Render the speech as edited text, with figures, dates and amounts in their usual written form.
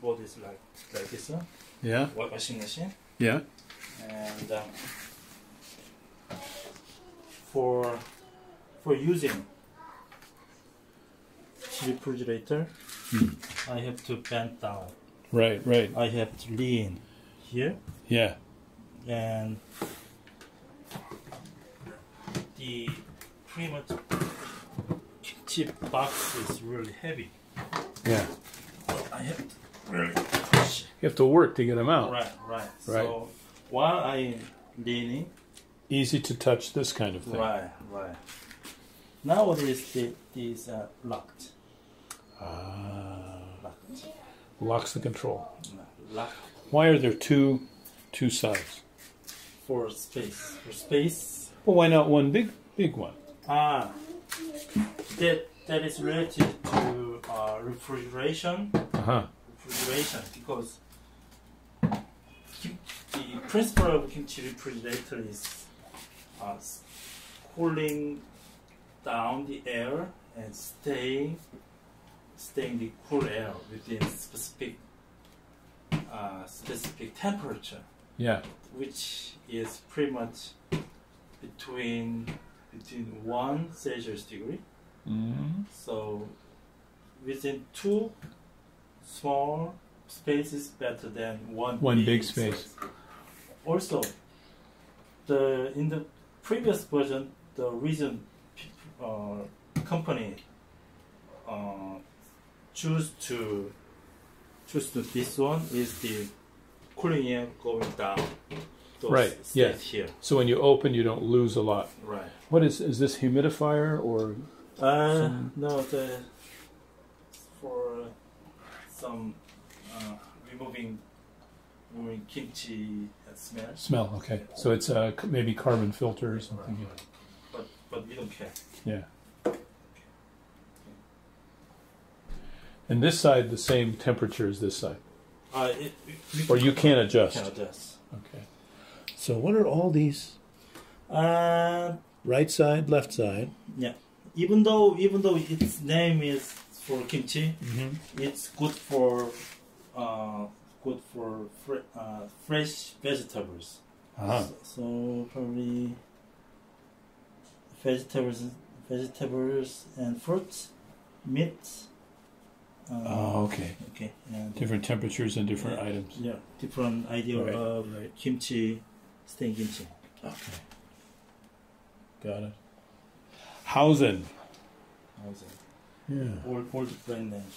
board is like this one. Yeah. Washing machine. Yeah. And for using refrigerator, I have to bend down. Right. Right. I have to lean here. Yeah. And the pretty much kimchi box is really heavy. Yeah. I have to really push. You have to work to get them out. Right. So while I'm leaning, easy to touch this kind of thing. Right. Nowadays, these are locked. Locked. Locks the control. Locked. Why are there two sides? For space. For space. Well, why not one big one? That is related to refrigeration. Refrigeration, because the principle of kimchi refrigerator is cooling down the air and staying the cool air within specific temperature. Yeah. Which is pretty much between 1 Celsius degree. So within 2 small spaces better than one big space. Also, in the previous version, the reason company choose to this one is the cooling air going down. Right. Yeah. Here. So when you open, you don't lose a lot. Right. What is this humidifier or? No, for some removing kimchi smell. Smell. Okay. So it's maybe carbon filter or something. Right. But we don't care. Yeah. And this side, the same temperature as this side. Or you can't adjust. Can adjust. Okay. So what are all these? Right side, left side. Yeah. Even though its name is for kimchi, it's good for fresh vegetables. So probably vegetables and fruits, meats. Okay. Okay. And different temperatures and different items. Yeah, different idea of kimchi, steamed kimchi. Okay. Got it. Hausen. Yeah. Old brand name.